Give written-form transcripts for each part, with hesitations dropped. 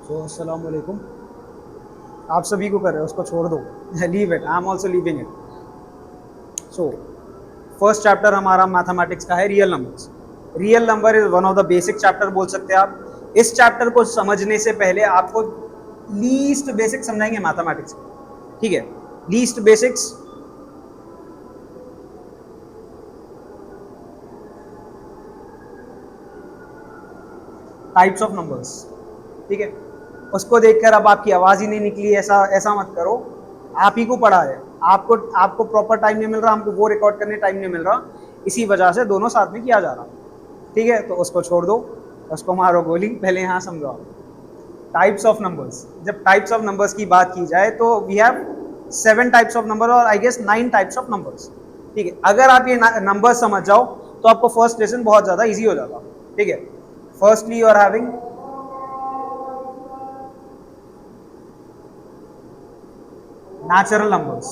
सो अस्सलाम वालेकुम। आप सभी को कर रहे हो, उसको छोड़ दो। Leave it, I am also leaving it. So first chapter हमारा मैथमेटिक्स का है, real numbers. Real number is one of the basic chapter बोल सकते हैं आप। इस चैप्टर को समझने से पहले आपको लीस्ट बेसिक समझाएंगे मैथमेटिक्स, ठीक है? Least basics, types of numbers, ठीक है? उसको देखकर अब आपकी आवाज ही नहीं निकली, ऐसा ऐसा मत करो। आप ही को पढ़ा है, आपको आपको प्रॉपर टाइम नहीं मिल रहा, हमको वो रिकॉर्ड करने टाइम नहीं मिल रहा, इसी वजह से दोनों साथ में किया जा रहा, ठीक है? तो उसको छोड़ दो, उसको मारो गोली, पहले यहाँ समझो। टाइप्स ऑफ नंबर्स, जब टाइप्स ऑफ नंबर्स की बात की जाए तो we have 7 types of number और I guess 9 types of numbers, ठीक है? अगर आप ये नंबर समझ जाओ तो आपको फर्स्ट लेसन बहुत ज्यादा इजी हो जाता, ठीक है? Firstly you are having natural numbers.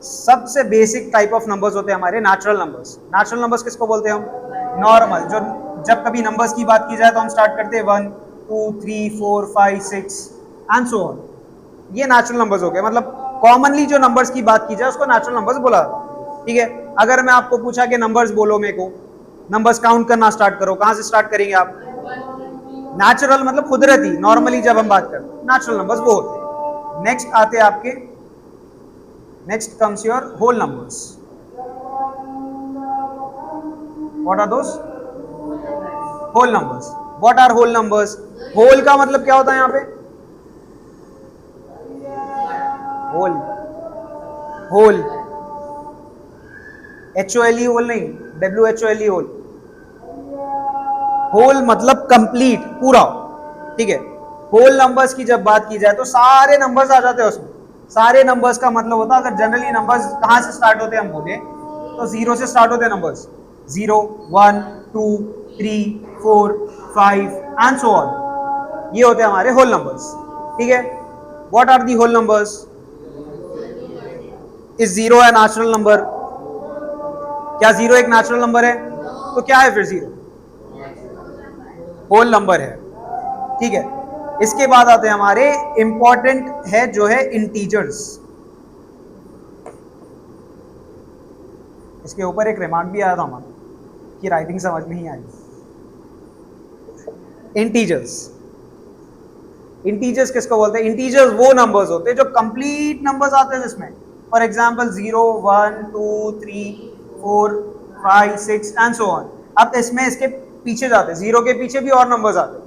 सबसे बेसिक टाइप ऑफ नंबर्स होते हैं हमारे नेचुरल नंबर्स। नेचुरल नंबर्स किसको बोलते हैं हम? नॉर्मल। जो जब कभी नंबर्स की बात की जाए तो हम स्टार्ट करते हैं 1 2 3 4 5 6 एंड सो ऑन। ये नेचुरल नंबर्स हो गए, मतलब कॉमनली जो नंबर्स की बात की जाए उसको नेचुरल नंबर्स बोला जाता है, ठीक है? अगर मैं आपको पूछा कि नंबर्स बोलो, मेरे को नंबर्स काउंट करना स्टार्ट करो, कहां से स्टार्ट करेंगे आप? नेचुरल मतलब कुदरती, नॉर्मली जब हम बात करते हैं नेचुरल नंबर्स वो होते हैं। नेक्स्ट आते हैं आपके, next comes your whole numbers. What are those? Whole numbers. What are whole numbers? Whole का मतलब क्या होता है यहाँ पे? होल, होल, HOLE होल नहीं, WHOLE होल। होल मतलब कंप्लीट, पूरा, ठीक है? होल नंबर्स की जब बात की जाए तो सारे नंबर्स आ जाते हैं उसमें। सारे नंबर्स का मतलब होता है, अगर जनरली नंबर्स कहां से स्टार्ट होते हैं हम बोले तो जीरो से स्टार्ट होते हैं नंबर्स। 0 1 2 3 4 5 and so on. ये होते हैं हमारे होल नंबर्स, ठीक है? What are the whole numbers? Is zero है नेचुरल नंबर? क्या जीरो एक नेचुरल नंबर है? तो क्या है फिर जीरो? होल नंबर है, ठीक है? इसके बाद आते हैं हमारे इंपॉर्टेंट है जो है इंटीजर्स। इसके ऊपर एक रिमार्क भी आया था हमारा कि राइटिंग समझ नहीं आई। इंटीजर्स, इंटीजर्स किसको बोलते हैं? इंटीजर्स वो नंबर्स होते हैं जो कंप्लीट नंबर्स आते हैं जिसमें, for example 0 1 2 3 4 5 6 and so on. अब इसमें इसके पीछे जाते हैं, जीरो के पीछे भी और नंबर्स आते हैं,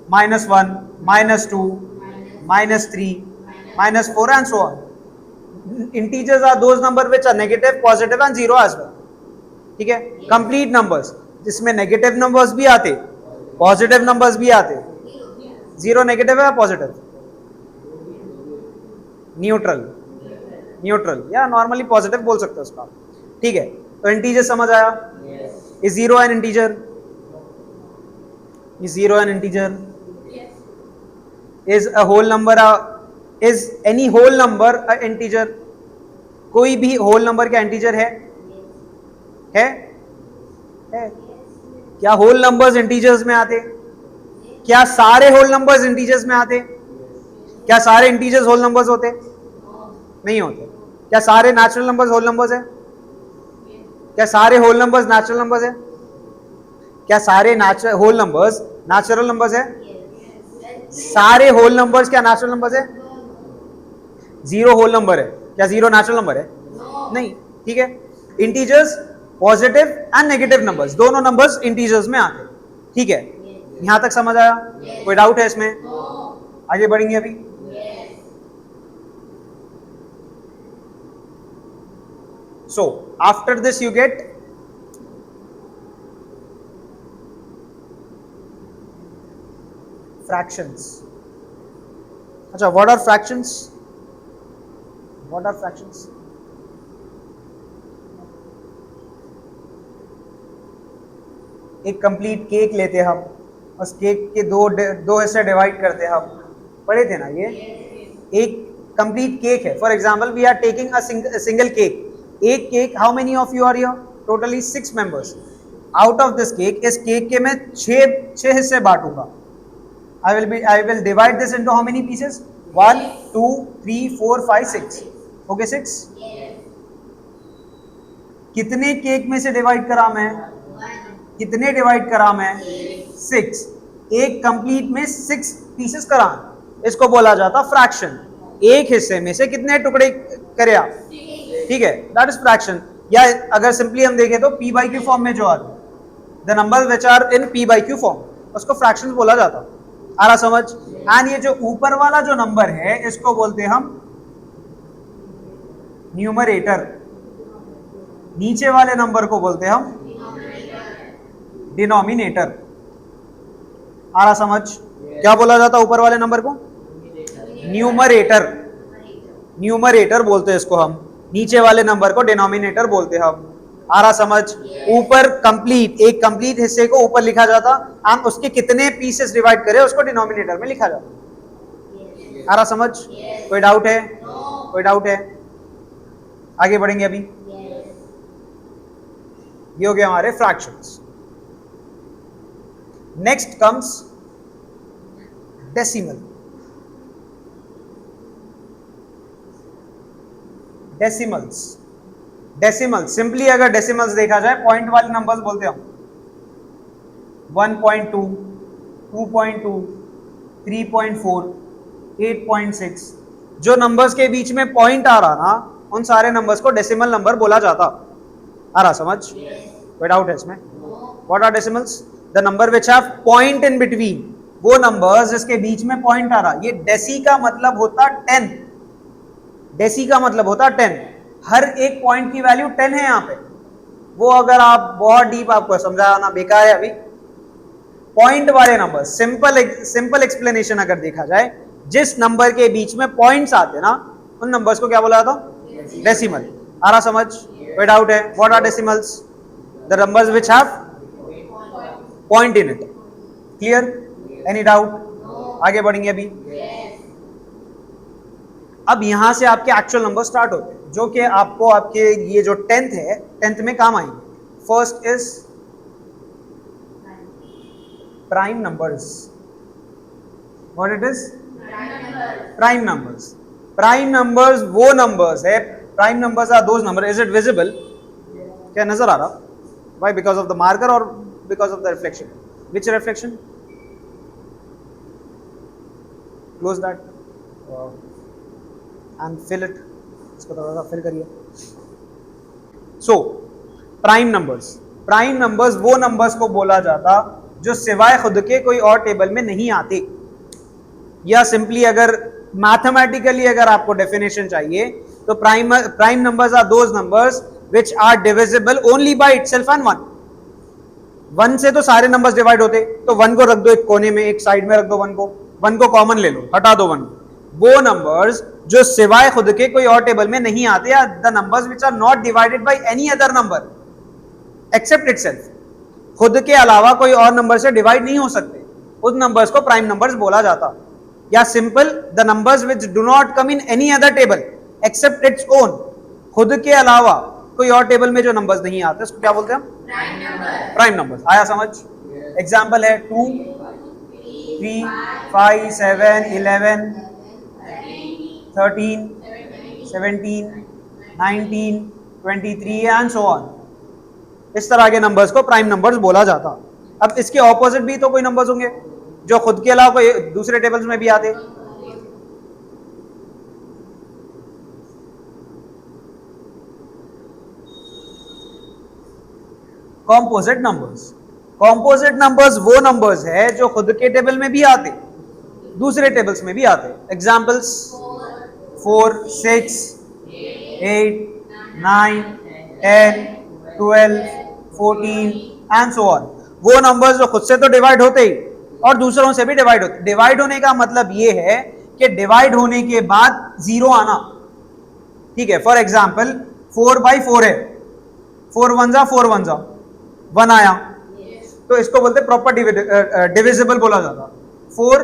-1 -2 -3 -4 and so on. Integers are those number which are negative, positive and zero as well, ठीक है? कंप्लीट नंबर्स जिसमें नेगेटिव नंबर्स भी आते, पॉजिटिव नंबर्स भी आते। जीरो नेगेटिव है पॉजिटिव? न्यूट्रल, न्यूट्रल या नॉर्मली पॉजिटिव बोल सकते हो उसका, ठीक है? तो इंटीजर समझ आया? Is zero an integer? Is zero an integer? Is a whole number is any whole number a integer? कोई भी होल नंबर का इंटीजर है? है? क्या होल नंबर्स इंटीजर्स में आते? क्या सारे होल नंबर्स इंटीजर्स में आते? क्या सारे इंटीजर्स होल नंबर्स होते? नहीं होते। क्या सारे नेचुरल नंबर्स होल नंबर्स है? क्या सारे होल नंबर्स नेचुरल नंबर्स है? क्या सारे होल नंबर्स नेचुरल नंबर्स है? सारे होल नंबर्स क्या नेचुरल नंबर्स है? जीरो होल नंबर है, क्या जीरो नेचुरल नंबर है? नहीं, ठीक है? Integers positive and negative numbers, दोनों नंबर्स इंटीजर्स में आते, ठीक है? यहां तक समझ आया? कोई डाउट है इसमें? आगे बढ़ेंगे अभी। So after this you get fractions. अच्छा, what are fractions? What are fractions? एक कंप्लीट केक लेते हैं हम, उस केक के दो हिस्से डिवाइड करते हैं हम, पढ़े थे ना ये? एक कंप्लीट केक है, for example we are taking a single cake. एक cake, how many of you are here? Totally 6 members. Out of this cake, इस केक के मैं छह हिस्से बांटूंगा. I will divide this into how many pieces? 1, 2, 3, 4, 5, 6. Okay, 6. कितने cake में से divide करा मैं? कितने डिवाइड करा मैं? 6. एक कंप्लीट में 6 पीसेस करा, इसको बोला जाता फ्रैक्शन. एक हिस्से में से कितने टुकड़े करे आप? ठीक है, दैट इज फ्रैक्शन. या अगर सिंपली हम देखें तो p by q फॉर्म में जो आते हैं, the numbers which are in p by q form, उसको फ्रैक्शंस बोला जाता. आ रहा समझ? एंड ये जो ऊपर वाला जो नंबर है इसको बोलते हैं हम न्यूमरेटर. नीचे वाले नंबर को बोलते हैं हम डिनोमिनेटर. आ रहा समझ? क्या बोला जाता ऊपर वाले नंबर को? न्यूमरेटर. न्यूमरेटर बोलते हैं इसको हम. नीचे वाले नंबर को डिनोमिनेटर बोलते हैं हम. आ रहा समझ? ऊपर कंप्लीट, एक कंप्लीट हिस्से को ऊपर लिखा जाता, हम उसके कितने पीसेस डिवाइड करें उसको डिनोमिनेटर में लिखा जाता. आ रहा समझ? कोई डाउट है? कोई डाउट है? आगे बढ़ेंगे अभी. ये हो गया हमारे fractions. Next comes decimal. Decimals. Decimals simply अगर डेसिमल्स देखा जाए, पॉइंट वाले नंबर्स बोलते हैं हम 1.2, 2.2, 3.4, 8.6. जो नंबर्स के बीच में पॉइंट आ रहा ना, उन सारे नंबर्स को डेसिमल नंबर बोला जाता. आ रहा समझ? कोई डाउट है इसमें? What are decimals? The number which have point in between. वो नंबर्स जिसके बीच में पॉइंट आ रहा. ये डेसी का मतलब होता 10. डेसी का मतलब होता 10. हर एक पॉइंट की वैल्यू 10 है यहाँ पे. वो अगर आप बहुत डीप, आपको समझाना बेकार है अभी. पॉइंट वाले नंबर, सिंपल एक्सप्लेनेशन अगर देखा जाए, जिस नंबर के बीच में पॉइंट्स आते ना, उन नंबर्स को क्या बोला जाता? डेसिमल. आ रहा समझ? कोई डाउट है? What are decimals? The numbers which have point in it. Clear? Any doubt? आगे बढ़ेंगे अभी. अब यहां से आपके एक्चुअल नंबर स्टार्ट होते हैं, जो कि आपको आपके ये जो 10th है, 10th में काम आएंगे. First is prime numbers. What it is? Prime numbers. Prime numbers वो नंबर्स है, prime numbers are those number. Is it visible? क्या नजर आ रहा? Why? Because of the marker और because of the reflection? Which reflection? Close that and fill it. इसको थोड़ा सा फिल करिए. So prime numbers. Prime numbers वो नंबर्स को बोला जाता जो सिवाय खुद के कोई और टेबल में नहीं आते. या सिंपली अगर मैथमेटिकली अगर आपको डेफिनेशन चाहिए तो prime numbers are those numbers which are divisible only by itself and 1. 1 से तो सारे नंबर्स डिवाइड होते, तो 1 को रख दो एक कोने में, एक साइड में रख दो 1 को कॉमन ले लो, हटा दो 1. वो नंबर्स जो सिवाय खुद के कोई और टेबल में नहीं आते, या the numbers which are not divided by any other number except itself. खुद के अलावा कोई और नंबर से डिवाइड नहीं हो सकते, उस नंबर्स को प्राइम नंबर्स बोला जाता. या simple, the numbers which do not come in any other table except its own. खुद के अलावा कोई और टेबल में जो नंबर्स नहीं आते उसको क्या बोलते हैं हम? Prime numbers. आया समझ? एग्जाम्पल है 2, 3, 5, 7, 11, 13, 17, 19, 23 एंड सो ऑन. इस तरह के नंबर्स को प्राइम नंबर्स बोला जाता. अब इसके ऑपोजिट भी तो कोई नंबर्स होंगे जो खुद के अलावा कोई दूसरे टेबल्स में भी आते. Composite numbers. कॉम्पोजिट नंबर्स वो नंबर्स है जो खुद के टेबल में भी आते, दूसरे टेबल्स में भी आते. Examples 4, 6, 8, 9, 10, 12, 14 and so on. वो नंबर्स जो खुद से तो डिवाइड होते ही और दूसरों से भी डिवाइड होते. डिवाइड होने का मतलब ये है कि डिवाइड होने के बाद 0 आना. ठीक है, फॉर एग्जाम्पल 4/4 है, 4 1 जा 4 1 जा 1 आया, तो इसको बोलते प्रॉपर डिविजिबल बोला जाता. 4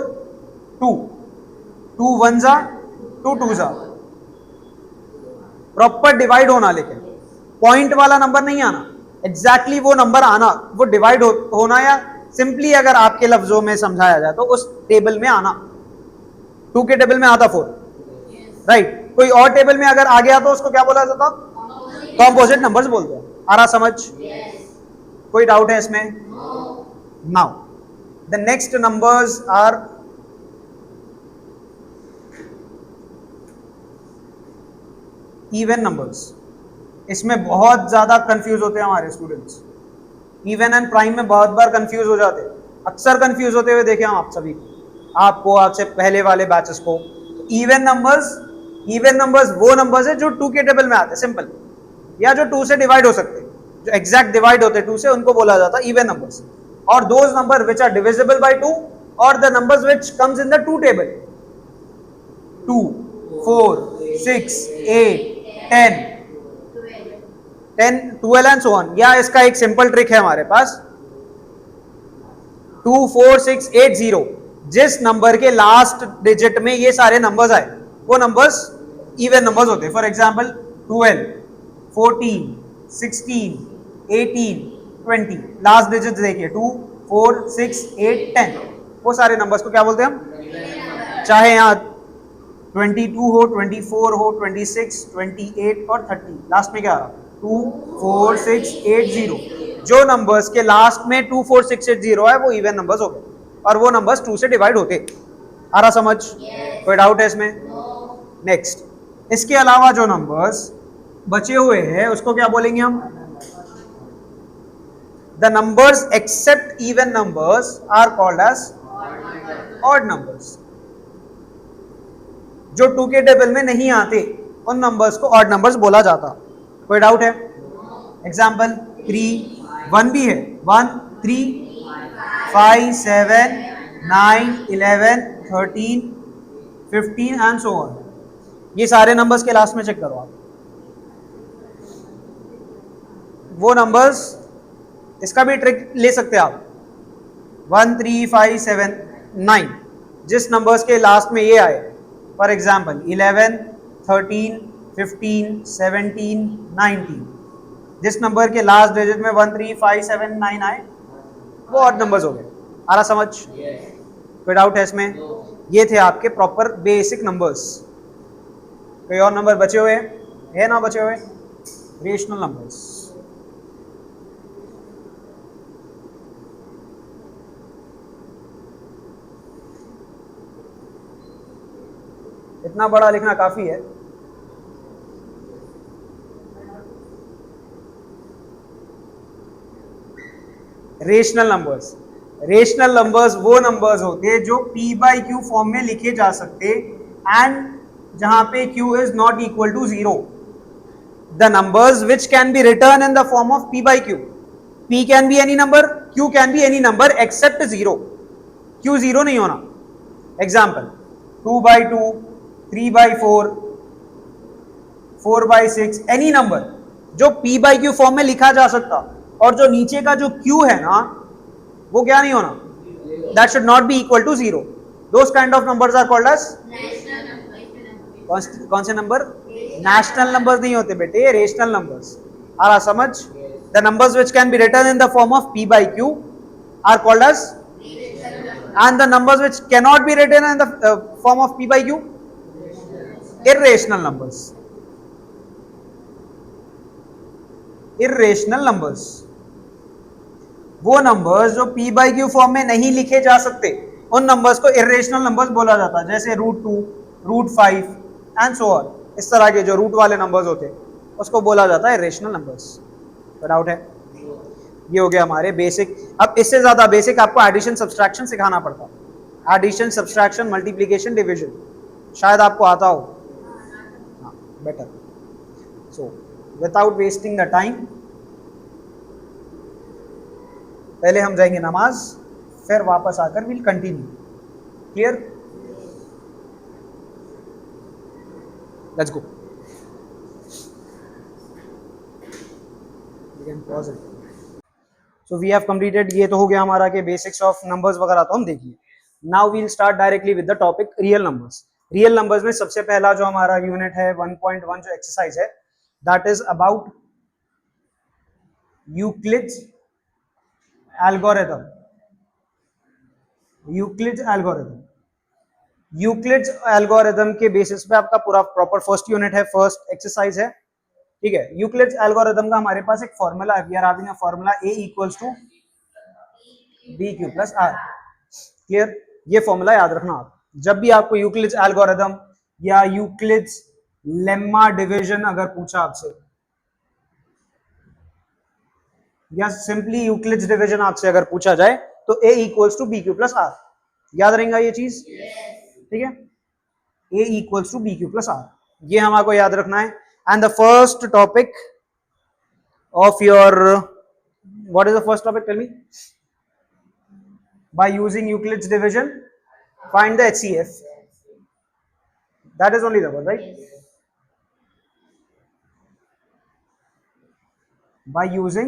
2, 2 1 जा 2 2 जा, प्रॉपर डिवाइड होना. लेकिन पॉइंट वाला नंबर नहीं आना. एग्जैक्टली वो नंबर आना, वो डिवाइड होना, या सिंपली अगर आपके लफ्जों में समझाया जाए तो उस टेबल में आना। 2 के टेबल में आता 4, राइट। कोई और टेबल में अगर आ गया तो उसको क्या बोला जाता? कॉम्पोजिट नंबर्स बोलते हैं। आ रहा समझ? कोई डाउट है इसमें? Now the next numbers are even numbers. इसमें बहुत ज्यादा कंफ्यूज होते हैं हमारे स्टूडेंट्स। इवन एंड प्राइम में बहुत बार कंफ्यूज हो जाते हैं, अक्सर कंफ्यूज होते हुए देखे हम आप सभी को, आपको, आपसे पहले वाले बैचेस को। इवन नंबर्स वो नंबर्स है जो 2 के टेबल में आते हैं, सिंपल, या जो 2 से डिवाइड हो सकते हैं, जो एग्जैक्ट डिवाइड होते हैं 2 से, उनको बोला जाता है इवन नंबर्स। और those number which are divisible by 2 और the numbers which comes in the 2 table, 2, 4, 6, 8, 10, 12 and so on. या इसका एक सिंपल ट्रिक है हमारे पास, 2, 4, 6, 8, 0। जिस नंबर के लास्ट डिजिट में ये सारे नंबर्स आए वो नंबर्स इवन नंबर्स होते हैं। फॉर एग्जांपल 12, 14, 16, 18, 20, लास्ट डिजिट देखिए 2, 4, 6, 8, 10, वो सारे नंबर्स को क्या बोलते हैं हम? चाहे यहाँ 22 हो, 24 हो, 26, 28 और 30, लास्ट में क्या रहा? 2, 4, 6, 8, 0। जो नंबर्स के लास्ट में 2, 4, 6, 8, 0 है वो इवन नंबर्स हो गए, और वो नंबर्स 2 से डिवाइड होते। आ रहा समझ? कोई डाउट है इसमें? नेक्स्ट, इसके अलावा जो नंबर्स बचे हुए हैं उसको क्या बोलेंगे हम? The numbers except even numbers are called as odd numbers. जो 2 के टेबल में नहीं आते उन नंबर्स को ऑड नंबर्स बोला जाता। कोई डाउट है? एग्जाम्पल 3, 1 भी है, 1, 3, 5, 7, 9, 11, 13, 15 एंड सो ऑन। ये सारे नंबर्स के लास्ट में चेक करो आप, वो नंबर्स, इसका भी ट्रिक ले सकते हैं आप, 1, 3, 5, 7, 9, जिस नंबर्स के लास्ट में ये आए, फॉर एग्जाम्पल 11, 13, 15, 17, 19, जिस नंबर के लास्ट डिजिट में 1, 3, 5, 7, 9 आए वो ऑड नंबर्स हो गए। आ रहा समझ? कोई डाउट है इसमें? ये थे आपके प्रॉपर बेसिक नंबर्स। कोई और नंबर बचे हुए है ना? बचे हुए रेशनल नंबर्स। इतना बड़ा लिखना काफी है। रेशनल नंबर्स, रेशनल नंबर्स वो नंबर्स होते हैं जो p बाई क्यू फॉर्म में लिखे जा सकते एंड जहां पे q is not equal to 0। The numbers which can be written in the form of p by q. p can be any number, q can be any number except 0। q 0 नहीं होना। Example 2 by 2, 3 by 4, 4 by 6, any number जो p by q form में लिखा जा सकता, और जो नीचे का जो q है ना वो क्या नहीं होना, that should not be equal to 0। Those kind of numbers are called as, कौन से नंबर? नेशनल नंबर्स नहीं होते बेटे, रेशनल नंबर्स। आ रहा समझ? The numbers which can be written in the form of p by q are called as, and the numbers which cannot be written in the form of p by q, irrational numbers. irrational numbers वो numbers जो p by q form में नहीं लिखे जा सकते, उन numbers को irrational numbers बोला जाता है, जैसे √2, √5 एंड सो ऑन। इस तरह के जो रूट वाले नंबर्स होते हैं उसको बोला जाता है irrational numbers। तो डाउट है? ये हो गया हमारे बेसिक। अब इससे ज्यादा बेसिक आपको एडिशन सब्सट्रैक्शन सिखाना पड़ता है। एडिशन, सब्सट्रैक्शन, मल्टीप्लिकेशन, डिवीजन शायद आपको आता हो। हाँ, better. So without wasting the time पहले हम जाएंगे नमाज, फिर वापस आकर will continue. Clear? Let's go. You can pause it. So we have completed. ये तो हो गया हमारा के बेसिक्स ऑफ नंबर्स वगैरह तो हम देखिए। Now we'll start directly with the topic real numbers. Real numbers में सबसे पहला जो हमारा यूनिट है 1.1 जो एक्सरसाइज है, that is about Euclid's algorithm, Euclid's algorithm, Euclid's algorithm के बेसिस पे आपका पूरा प्रॉपर फर्स्ट यूनिट है, फर्स्ट एक्सरसाइज है, ठीक है। यूक्लिड्स एल्गोरिथम का हमारे पास एक फॉर्मूला है, we are having a formula a equals to b q plus r. Clear, ये फॉर्मूला याद रखना आप जब भी आपको यूक्लिड्स एल्गोरिथम या यूक्लिड्स लेम्मा डिवीजन अगर पूछा आपसे, या सिंपली यूक्लिड्स डिवीजन आपसे अगर पूछा जाए, तो a equals to b q plus r, याद रहेगा ये चीज, ठीक है। a equals to b q plus r, ये हमारे याद रखना है। And the first topic of your, what is the first topic, tell me. By using Euclid's division, find the HCF. That is only the word, right? By using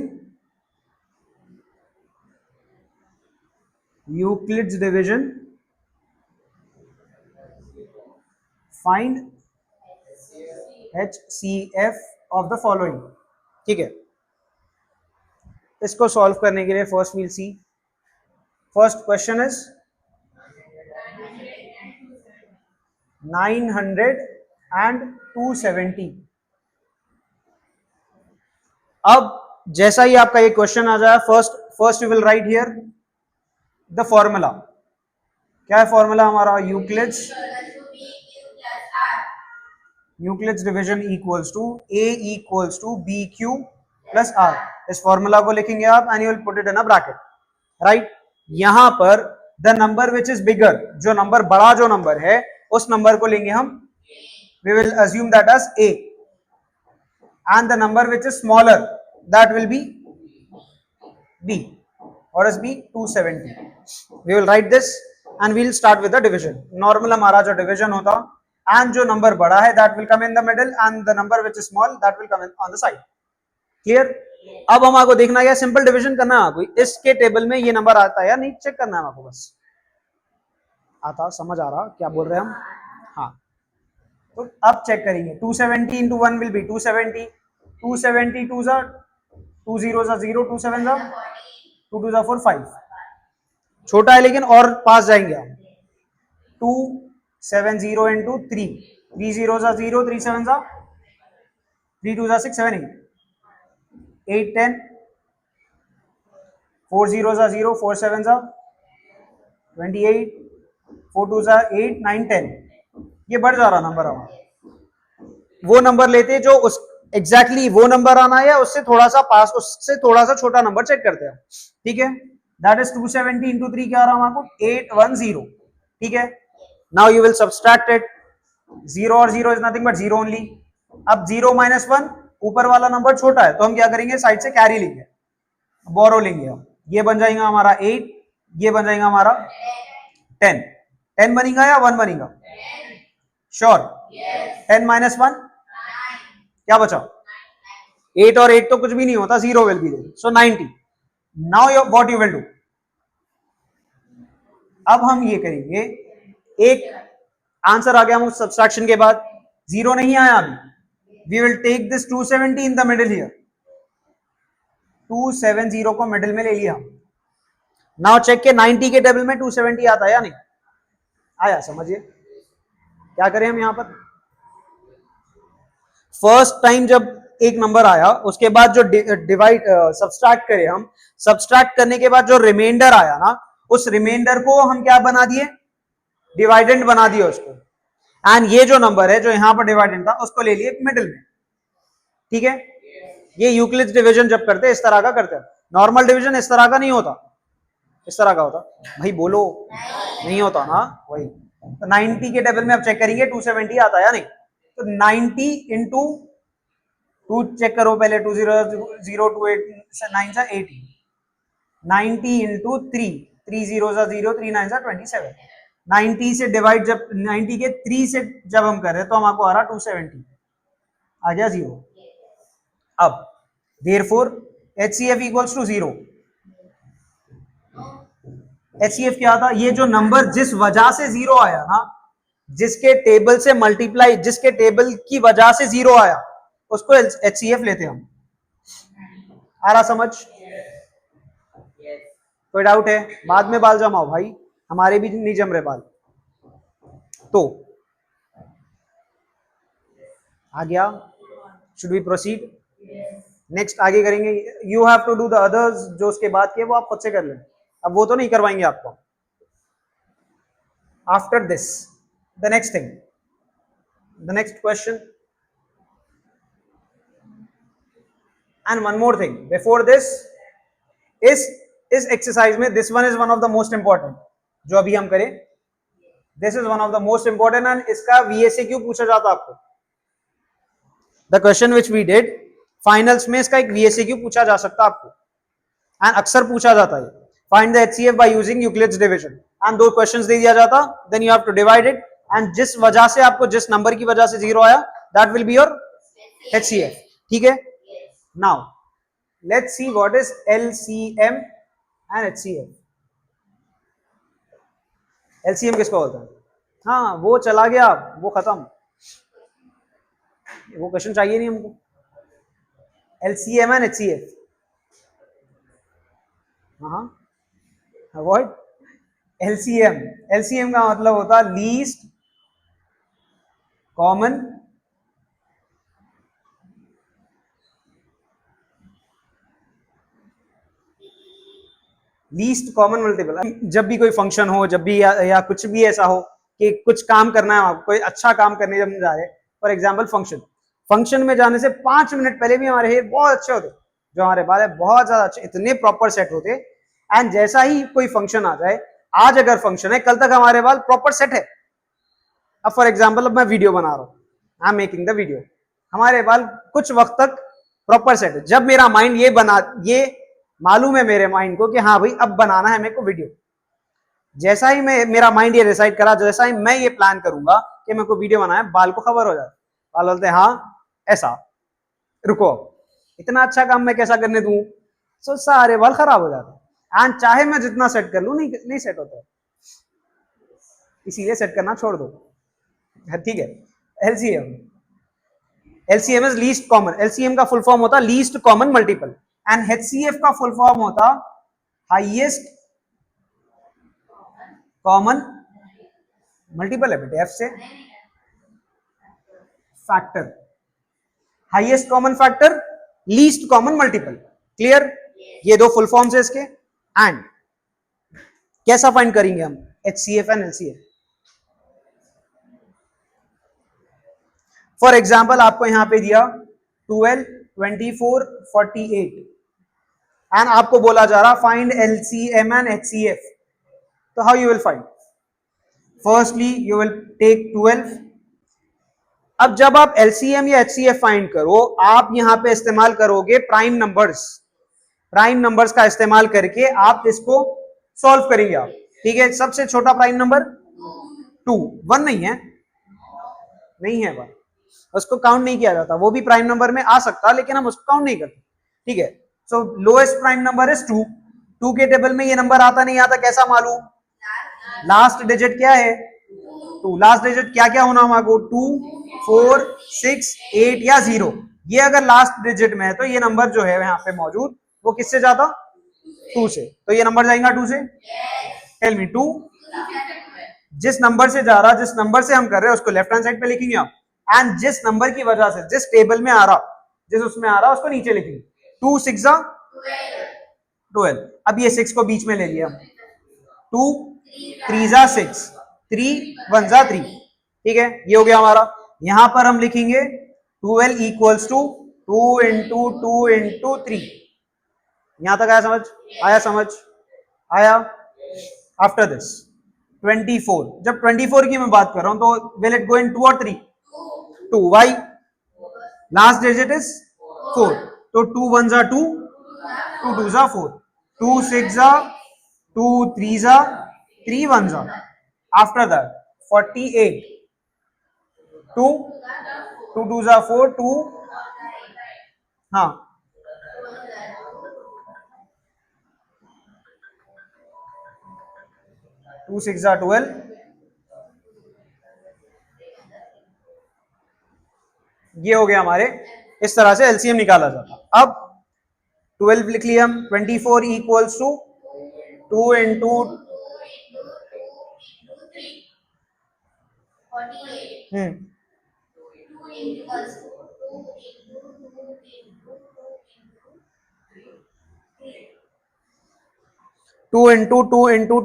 Euclid's division, find HCF of the following. ठीक है, इसको solve करने के लिए first we'll see, first question is 900 and 270। अब जैसा ही आपका ये क्वेश्चन आ जाए, first you will write here the formula. क्या है फॉर्मूला हमारा? Euclid's division equals to a equals to b q plus r. इस फॉर्मूला को लिखेंगे आप and you will put it in a bracket, right. यहां पर the number which is bigger, जो नंबर बड़ा जो नंबर है उस नंबर को लेंगे हम, we will assume that as a, and the number which is smaller that will be b, और is b 270। We will write this and we will start with the division. Normal हमारा जो division होता, and जो number बड़ा है that will come in the middle and the number which is small that will come in on the side. Clear? अब हम आपको देखना है, सिंपल डिवीजन करना है आपको, इसके टेबल में ये नंबर आता है या नहीं चेक करना है आपको, बस आता, समझ आ रहा क्या बोल रहे हैं हम? हाँ, तो अब चेक करेंगे। 270 into 1 will be 270, 270 2 जा 2 0 जा 0, 2 7 जा 2 2 जा 4 5, छोटा है लेकिन और पास जाएंगे हम। 270 into 3, 3 0 जा 0, 3 7 जा 3 2 जा 6 7 8, 8 10, 4 0 जा 0, 4 7 जा 28, 4 2 जा 8 9 10। ये बढ़ जा रहा नंबर हमारा। वो नंबर लेते जो उस एग्जैक्टली वो नंबर आना है या उससे थोड़ा सा पास, उससे थोड़ा सा छोटा नंबर चेक करते हैं, ठीक है। दैट इज 270 into 3 क्या आ रहा है हमारे को? 810, ठीक है। Now you will subtract it, 0 और 0 इज नथिंग बट 0 ओनली। अब 0 - 1, ऊपर वाला नंबर छोटा है तो हम क्या करेंगे, साइड से कैरी लेंगे, बोरो लेंगे हम। ये बन जाएगा हमारा 8, ये बन जाएगा हमारा 10। 10 बनेगा या 1 बनेगा? श्योर? 10 - 1 क्या बचा? 8 और 8 तो कुछ भी नहीं होता, 0 will be there, so 90। Now what you will do, अब हम ये करेंगे, एक आंसर आ गया हम सब्सट्रैक्शन के बाद, 0 नहीं आया अभी, we will take this 270 in the middle here, 270 को मिडिल में ले लिया। नाउ चेक के 90 के टेबल में 270 आता है या नहीं आया? समझिए क्या करें हम यहां पर। फर्स्ट टाइम जब एक नंबर आया, उसके बाद जो डिवाइड सब्सट्रैक्ट करें हम, सब्सट्रैक्ट करने के बाद जो रिमाइंडर आया ना, उस रिमाइंडर को हम क्या बना दिए? डिवाइडेंड बना दिया उसको, एंड ये जो नंबर है जो यहां पर डिवाइडेंड था उसको ले लिए मिडिल में, ठीक है। ये यूक्लिड्स डिवीजन जब करते हैं इस तरह का करते हैं, नॉर्मल डिवीजन इस तरह का नहीं होता, इस तरह का होता। भाई बोलो, नहीं होता ना, वही। तो 90 के टेबल में अब चेक करेंगे 270 आता है या नहीं, तो 90 into 2 चेक करो पहले, 2 0 0 2 8 9 जा 80, 90 into 3, 3 0 जा 0, 3 9 जा 27। 90 से डिवाइड, जब 90 के 3 से जब हम कर रहे हैं तो हमको आ रहा 270, आ गया 0। अब therefore HCF equals to 0। HCF क्या था? ये जो नंबर जिस वजह से 0 आया ना, जिसके टेबल से मल्टीप्लाई, जिसके टेबल की वजह से 0 आया, उसको HCF लेते हैं हम। आ रहा समझ? कोई डाउट है? बाद में बाल जमाओ भाई, हमारे भी नहीं जम रहे बाल। तो आ गया, शुड वी प्रोसीड? नेक्स्ट आगे करेंगे। You have to do the others, जो उसके बाद के वो आप खुद से कर लें, अब वो तो नहीं करवाएंगे आपको। After this the next thing, the next question, and one more thing before this, इस एक्सरसाइज में this one is one of the most important जो अभी हम करें। This is one of the most important and इसका VSQ पूछा जाता आपको। The question which we did finals में, इसका एक VSQ पूछा जा सकता आपको, एंड अक्सर पूछा जाता है। Find the HCF by using Euclid's division, and दो क्वेश्चंस दे दिया जाता, then you have to divide it, एंड जिस वजह से आपको, जिस नंबर की वजह से 0 आया, that will be your HCF। ठीक है? Now let's see what is LCM and HCF। LCM किसको बोलते हैं? हाँ, वो चला गया, वो खत्म, वो क्वेश्चन चाहिए नहीं हमको। LCM एंड HCF, हाँ, व्हाट? LCM का मतलब होता है लीस्ट कॉमन मल्टीपल। जब भी कोई फंक्शन हो, जब भी या कुछ भी ऐसा हो कि कुछ काम करना है आपको, कोई अच्छा काम करने जब जा रहे, फॉर एग्जाम्पल फंक्शन में जाने से 5 मिनट पहले भी हमारे हेयर बहुत अच्छे होते, जो हमारे बाल है बहुत ज्यादा अच्छे, इतने प्रॉपर सेट होते, एंड जैसा ही कोई फंक्शन आ जाए, आज अगर फंक्शन है, कल तक हमारे बाल प्रॉपर सेट है। अब फॉर एग्जाम्पल, अब मैं वीडियो बना रहा हूँ, I am making the video, हमारे बाल कुछ वक्त तक प्रॉपर सेट है। जब मेरा माइंड ये मालूम है मेरे माइंड को कि हाँ भाई अब बनाना है मेरे को वीडियो, जैसा ही मेरा माइंड ये डिसाइड करा, जैसा ही मैं ये प्लान करूंगा कि मेरे को वीडियो बनाना है, बाल को खबर हो जाए, बाल बोलते हैं हाँ ऐसा, रुको इतना अच्छा काम मैं कैसा करने दूं, तो सारे बाल खराब हो जाते हैं, एंड चाहे मैं जितना सेट कर लूं नहीं सेट होता, इसीलिए सेट करना छोड़ दो। ठीक है? LCM is least common, LCM का फुल फॉर्म होता least common multiple, and HCF का फुल फॉर्म होता हाईएस्ट कॉमन मल्टीपल है बेटे, F से factor, highest common factor, least common multiple. Clear? ये दो फुल फॉर्म्स है इसके। एंड कैसा फाइंड करेंगे हम HCF and LCF? For example आपको यहां पे दिया 12, 24, 48, एंड आपको बोला जा रहा फाइंड LCM एंड HCF। तो how you will find? Firstly you will take 12। अब जब आप LCM या HCF फाइंड करो, आप यहां पे इस्तेमाल करोगे प्राइम नंबर्स का इस्तेमाल करके आप इसको सॉल्व करेंगे आप। ठीक है? सबसे छोटा प्राइम नंबर 2, 1 नहीं है 1, उसको काउंट नहीं किया जाता, वो भी प्राइम नंबर में आ सकता, लेकिन हम उसको काउंट नहीं करते। ठीक है? सो लोएस्ट प्राइम नंबर इज 2 के टेबल में ये नंबर आता नहीं आता, कैसा मालूम? लास्ट डिजिट क्या है? 2। लास्ट डिजिट क्या क्या होना हमारे 2, 4, 6, 8 या 0, ये अगर लास्ट डिजिट में है तो ये नंबर जो है यहाँ पे मौजूद वो किससे जाता? 2 से। तो ये नंबर जाएगा 2 से। टेल मी 2 जिस नंबर से जा रहा, जिस नंबर से हम कर रहे हैं उसको लेफ्ट हैंड साइड पे लिखेंगे आप, एंड जिस नंबर की वजह से, जिस टेबल में आ रहा, जिस उसमें आ रहा उसको नीचे लिखेंगे। 2 6 12। अब ये 6 को बीच में ले लिया, 2 3 6, 3 1 3। ठीक है? ये हो गया हमारा। यहां पर हम लिखेंगे 12 इक्वल्स टू 2 इंटू 2 इंटू 3। यहां तक आया समझ? आया? आफ्टर दिस 24, जब 24 की मैं बात कर रहा हूं तो विल इट गो इन 2 और 3? 2। वाई? लास्ट डिजिट इज 4, तो 2 1 2, 2 2 4, 2 6 2 3 3 1 आफ्टर दैट 48, 2 2 2 4, 2 हाँ 2 6 12। ये हो गया हमारे, इस तरह से LCM निकाला जाता। अब 12 लिख लिया हम, 24 इक्वल्स टू 2 इंटू 2 इंटू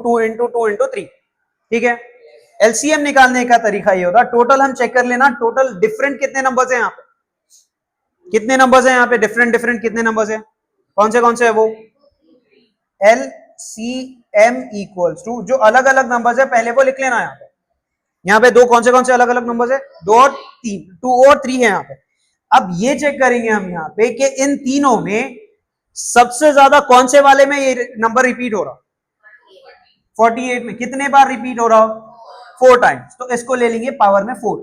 3, ठीक है। एलसीएम निकालने का तरीका ये होता, टोटल हम चेक कर लेना, टोटल डिफरेंट कितने नंबर्स हैं यहाँ पे, कितने नंबर्स हैं यहाँ पे डिफरेंट डिफरेंट कितने नंबर्स हैं, कौन से है वो, L C M equals to, जो अलग अलग नंबर्स है पहले वो लिख लेना यहाँ पे दो कौन से अलग अलग नंबर्स है, 2 और 3, 2 और 3 है यहाँ पे। अब ये चेक करेंगे हम यहाँ पे कि इन तीनों में सबसे ज्यादा कौन से वाले में ये नंबर रिपीट हो रहा, 48 में कितने बार रिपीट हो रहा, 4 टाइम्स, तो इसको ले लेंगे पावर में 4,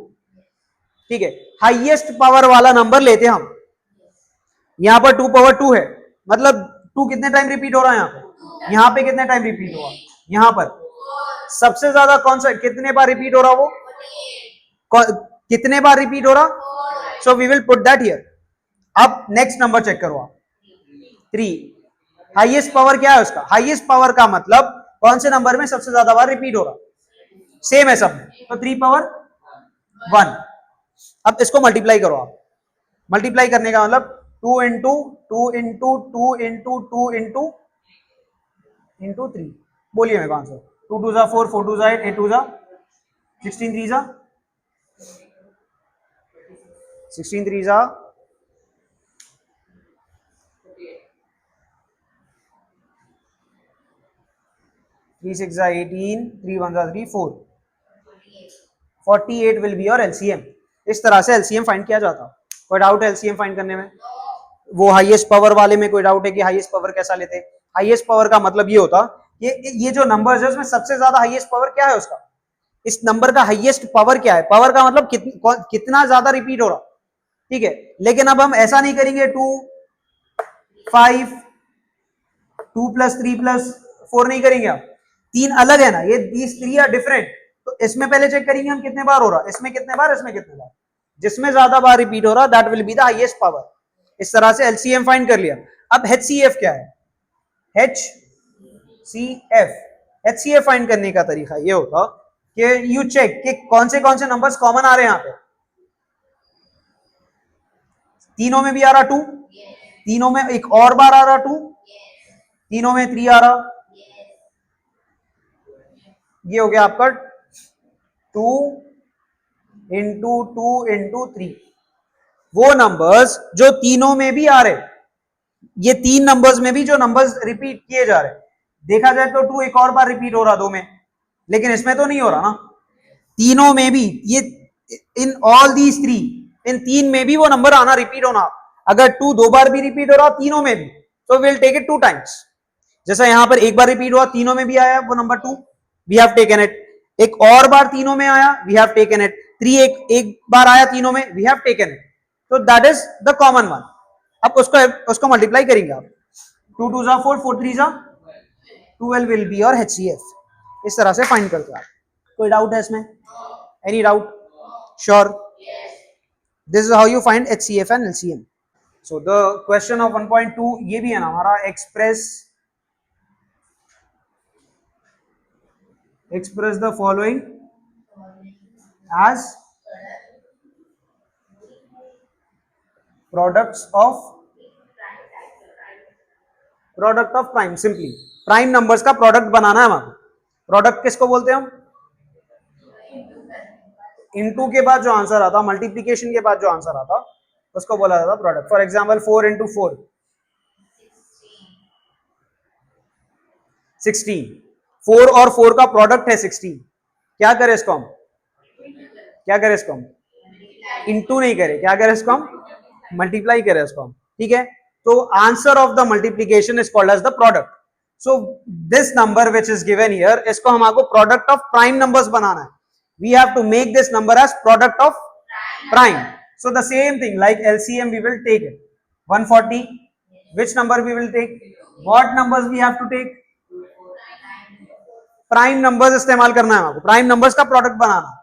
ठीक है। हाईएस्ट पावर वाला नंबर लेते हैं हम, यहां पर 2 पावर 2 है, मतलब 2 कितने टाइम रिपीट हो रहा है यहाँ पे कितने टाइम रिपीट हुआ, यहां पर सबसे ज्यादा कौन सा कितने बार रिपीट हो रहा, वो कितने बार रिपीट हो रहा, so we will put that here. अब नेक्स्ट नंबर चेक करो आप, 3, हाईएस्ट पावर क्या है उसका, हाईएस्ट पावर का मतलब कौन से नंबर में सबसे ज्यादा बार रिपीट हो रहा, सेम है सब में, तो 3 पावर 1। अब इसको मल्टीप्लाई करो आप, मल्टीप्लाई करने का मतलब 2 इंटू 2 इंटू 2 इंटू 2 इंटू 3, बोलिए मेरे answer, 2 2 4, 4 2 8, 8 2 16 3 16 3 3 6 18, 3 1 3 4, 48 will be your LCM. इस तरह से एलसीएम फाइंड किया जाता। कोई डाउट है एलसीएम फाइंड करने में, वो हाईएस्ट पावर वाले में कोई डाउट है कि हाईएस्ट पावर कैसा लेते हैं, हाईएस्ट पावर का मतलब ये होता, ये जो नंबर्स है उसमें सबसे ज्यादा हाईएस्ट पावर क्या है उसका, इस नंबर का हाईएस्ट पावर क्या है, पावर का मतलब कितना ज्यादा रिपीट हो रहा, ठीक है। लेकिन अब हम ऐसा नहीं करेंगे 2 5 2 प्लस 3 प्लस 4 नहीं करेंगे, आप 3 अलग है ना, ये दीज 3 आर डिफरेंट, तो इसमें पहले चेक करेंगे हम कितने बार हो रहा, इसमें कितने बार, इसमें कितने बार, जिसमें ज्यादा बार रिपीट हो रहा that will be the highest power. इस तरह से एलसीएम फाइंड कर लिया। अब एचसीएफ क्या है, एचसीएफ फाइंड करने का तरीका ये होता कि यू चेक कि कौन से नंबर्स कॉमन आ रहे हैं यहाँ पे, तीनों में भी आ रहा 2, तीनों में एक और बार आ रहा 2, तीनों में 3 आ रहा, ये हो गया आपका 2 इंटू 2 इंटू 3, वो नंबर्स जो तीनों में भी आ रहे, ये 3 नंबर्स में भी जो नंबर्स रिपीट किए जा रहे, देखा जाए तो 2 एक और बार रिपीट हो रहा 2 में, लेकिन इसमें तो नहीं हो रहा ना, तीनों में भी ये इन ऑल दीज 3, इन 3 में भी वो नंबर आना रिपीट होना, अगर 2 2 बार भी रिपीट हो रहा तीनों में भी, तो विल टेक इट 2 टाइम्स, जैसा यहां पर एक बार रिपीट हुआ तीनों में भी आया वो number 2, we have taken it, एक और बार तीनों में आया वी हैव टेकन इट, 3 एक बार आया तीनों में वी हैव टेकन इट, तो that is the common one. अब उसको मल्टीप्लाई करेंगे आप, 2 2 4, 4 3 12 विल बी योर एचसीएफ। इस तरह से फाइंड करते हैं। कोई डाउट है इसमें, any doubt, sure, this is how you find HCF and LCM. So the question of 1.2 ये भी है ना हमारा, express the following as product of prime, simply prime numbers का प्रोडक्ट बनाना है हमारे। प्रोडक्ट किसको बोलते हैं हम, इनटू के बाद जो आंसर आता, मल्टीप्लीकेशन के बाद जो आंसर आता उसको बोला जाता प्रोडक्ट। फॉर एग्जांपल 4 इंटू 4 16, 4 और 4 का प्रोडक्ट है 16, क्या करें इसको हम, इंटू नहीं करें, क्या करें इसको हम, मल्टीप्लाई करें इसको हम, ठीक है। तो answer of the multiplication is called as the product. So this number which is given here, इसको हमको प्रोडक्ट ऑफ प्राइम नंबर्स बनाना है, we have to make this number as product of prime. So the same thing like LCM we will take it 140, which number we will take, what numbers we have to take, prime numbers इस्तेमाल करना है आपको, prime numbers का product बनाना।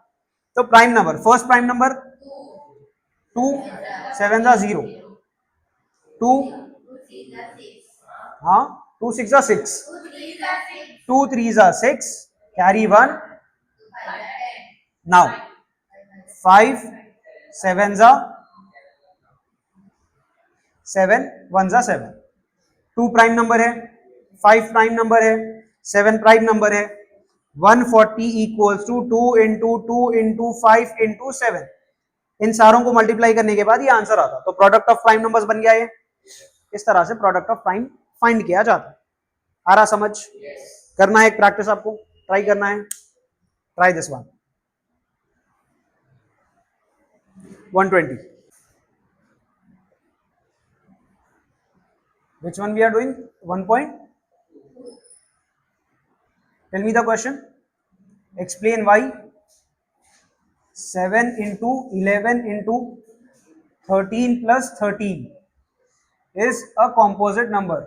तो prime number, first prime number 2 7 0, 2 हाँ, 2 6 are 6, 2 3s are 6, carry 1, now 5 7s are 7, 1s are 7, 2 prime number है, 5 prime number है, 7 prime number है, 140 equals to 2 into 2 into 5 into 7। इन सारों को मल्टीप्लाई करने के बाद ये आंसर आता, तो प्रोडक्ट ऑफ प्राइम नंबर्स बन गया ये। इस तरह से प्रोडक्ट ऑफ प्राइम फाइंड किया जाता है। आ रहा समझ? करना है एक प्रैक्टिस, आपको ट्राई करना है, try this one. 120, which one we are doing? 1 point, tell me the question, explain why 7 into 11 into 13 plus 13 is a composite number.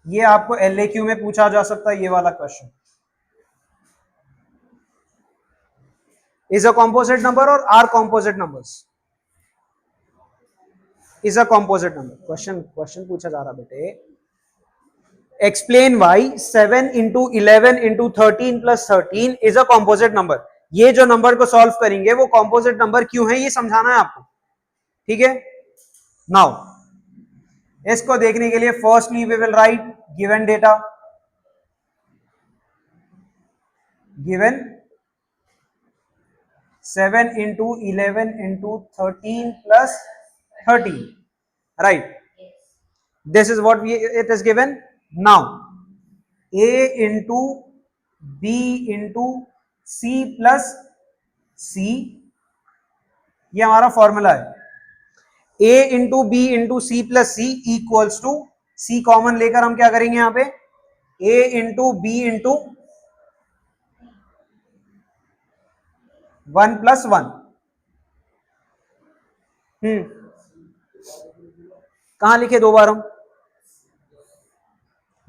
ये आपको LAQ में पूछा जा सकता है, ये वाला question. Is a composite number or are composite numbers? Is a composite number. Question पूछा जा रहा बेटे। Explain why 7 into 11 into 13 plus 13 is a composite number. ये जो नंबर को सॉल्व करेंगे वो कॉम्पोजिट नंबर क्यों है, ये समझाना है आपको, ठीक है। नाउ इसको देखने के लिए firstly we will write given data, given 7 into 11 into 13 plus 13, right? This is what it is given. Now A into B into C plus C, ये हमारा फॉर्मूला है। A into B into C plus C equals to, C common लेकर हम क्या करेंगे यहाँ पे, A into B into 1 plus 1। कहां लिखे दो बार हम,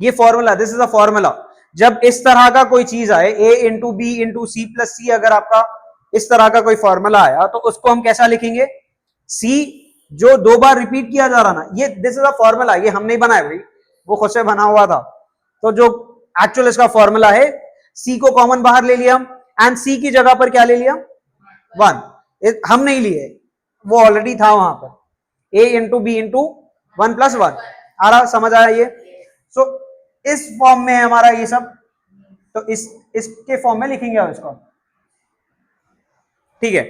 ये formula, this is a formula. जब इस तरह का कोई चीज आए, A into B into C plus C, अगर आपका इस तरह का कोई फॉर्मूला आया तो उसको हम कैसा लिखेंगे, C जो 2 बार रिपीट किया जा रहा ना, ये दिस इज अ फॉर्मूला, ये हम नहीं बनाया भाई, वो खुद से बना हुआ था। तो जो एक्चुअल इसका फॉर्मूला है, C को कॉमन बाहर ले लिया हम, एंड C की जगह पर क्या ले लिया, 1। हम नहीं लिए, वो ऑलरेडी था वहां पर, A into B into 1 plus 1। आ रहा, समझ आया ये? सो इस फॉर्म में है हमारा ये सब, तो इसके फॉर्म में लिखेंगे इसको, ठीक है।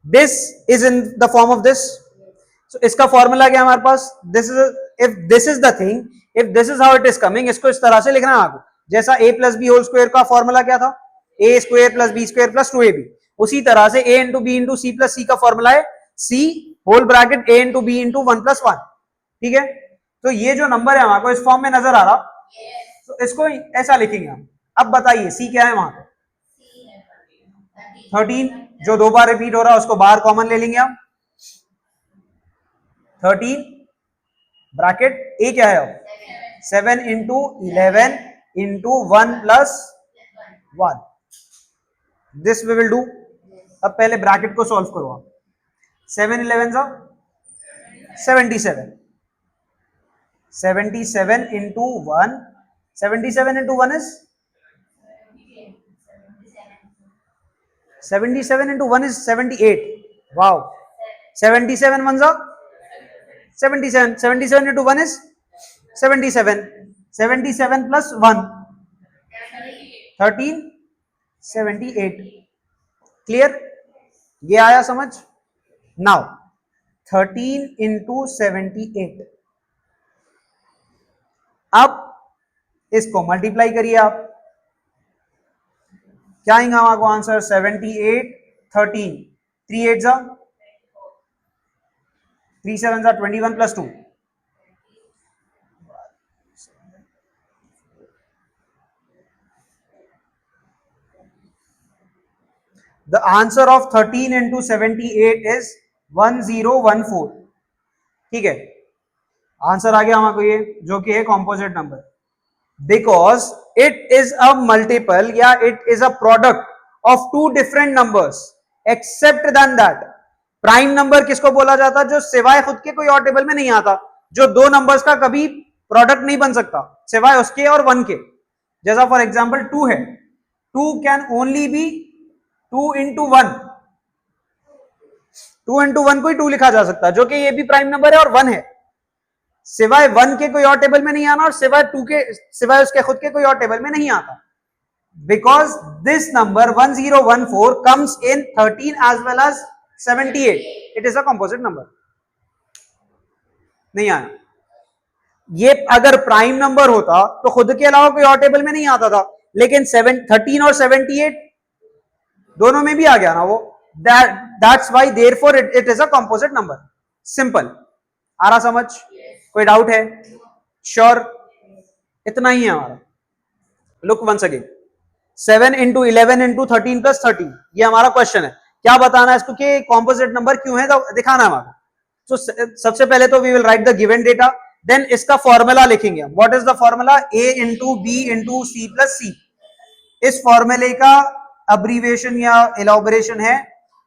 This is in the form of this, so इसका फॉर्मूला क्या है हमारे पास, this is, if this is the thing, if this is how it is coming, इसको इस तरह से लिखना है आपको, जैसा a plus B whole square का फॉर्मूला क्या था, a square plus B square plus 2ab, उसी तरह से a into B into C plus C का फॉर्मूला है c whole bracket a into B into 1 plus 1, ठीक है। तो ये जो नंबर है हमारे को इस फॉर्म में नजर आ रहा, तो इसको ऐसा लिखेंगे हम। अब बताइए c क्या है वहां पे, 13, जो 2 बार रिपीट हो रहा है उसको बाहर कॉमन ले लेंगे हम, 13 ब्रैकेट a क्या है, 7 into 11 into 1 plus 1, this we will do. अब पहले ब्रैकेट को सॉल्व करो आप, 7 11 जा 77, 77 into 1, 77 into 1 is 77 into 1 is 78, wow, 77 ones are 77, 77 into 1 is 77, 77 plus 1 13, 78, clear, ये आया समझ। नाउ 13 into 78, अब इसको मल्टीप्लाई करिए आप, क्या आएगा हमारे को आंसर, 78 13, 3 8 जा 3 7 जा 21 plus 2, the answer of 13 into 78 is 1014, ठीक है। आंसर आ गया हमारे को ये, जो कि है composite number, because it is a multiple या it is a product of 2 different numbers, except then that prime number किसको बोला जाता है? जो सिवाय खुद के कोई और टेबल में नहीं आता, जो दो नंबर्स का कभी प्रोडक्ट नहीं बन सकता सिवाय उसके और वन के। जैसा फॉर एग्जाम्पल 2 है, 2 can only be 2 into 1, 2 into 1 को ही 2 लिखा जा सकता है, जो कि ये भी प्राइम नंबर है और 1 है। सिवाय 1 के कोई और टेबल में नहीं आना और सिवाय 2 के, सिवाय उसके खुद के कोई और टेबल में नहीं आता। Because this number 1014 comes in 13 as well as 78, it is a composite number. नहीं आया। ये अगर प्राइम नंबर होता तो खुद के अलावा कोई और टेबल में नहीं आता था, लेकिन 13 और 78 दोनों में भी आ गया ना वो। That's why therefore it is a composite number. Simple. आ रहा समझ? कोई डाउट है? श्योर? इतना ही है हमारा। Look once again, 7 into 11 into 13 plus 13, ये हमारा क्वेश्चन है। क्या बताना है इसको कि कंपोजिट नंबर क्यों है, तो दिखाना है हमारा। तो सबसे पहले तो we will write the given data, then इसका फॉर्मूला लिखेंगे हम। What is the formula? a into B into C plus C. इस फॉर्मूले का अब्रीविएशन या एलॉबरेशन है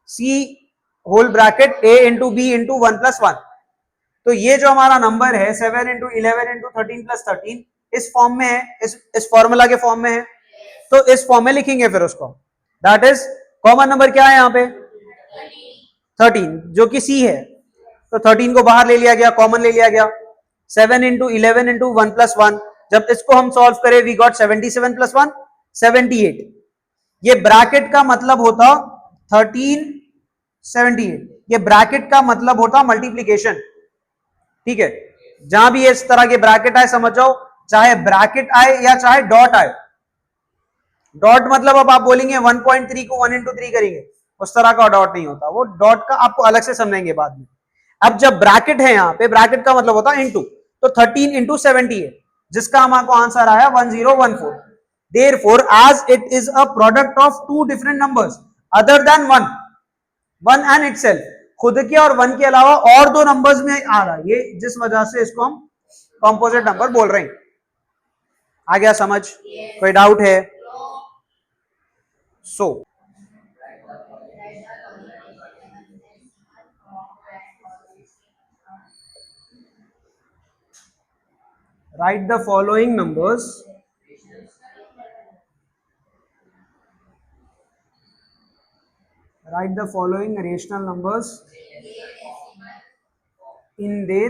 c whole bracket a into B into 1 plus 1। तो ये जो हमारा नंबर है 7 इंटू 11 इंटू 13 प्लस 13 इस फॉर्म में है, इस फॉर्मूला के फॉर्म में है, तो इस फॉर्म में लिखेंगे फिर उसको। दैट इज कॉमन नंबर क्या है यहाँ पे? 13, जो कि c है, तो 13 को बाहर ले लिया गया, कॉमन ले लिया गया। 7 इंटू 11 इंटू 1 प्लस 1, जब इसको हम सॉल्व करें वी गॉट 77 प्लस 1 78। ये ब्रैकेट का मतलब होता 13 78, ये ब्रैकेट का मतलब होता मल्टीप्लीकेशन। ठीक है, जहां भी इस तरह के ब्रैकेट आए समझ जाओ, चाहे ब्रैकेट आए या चाहे डॉट आए। डॉट मतलब अब आप बोलेंगे 1.3 को 1 इंटू 3 करेंगे, उस तरह का डॉट नहीं होता, वो डॉट का आपको अलग से समझेंगे बाद में। अब जब ब्रैकेट है यहां पे, ब्रैकेट का मतलब होता है इंटू, तो 13 इंटू 78, जिसका हमारे आंसर आया 1014। Therefore, as it is a product of two different numbers other than one and itself, खुद के और 1 के अलावा और दो नंबर्स में आ रहा है ये, जिस वजह से इसको हम कंपोजिट नंबर बोल रहे हैं। आ गया समझ? कोई डाउट है? सो write the following numbers rational numbers in their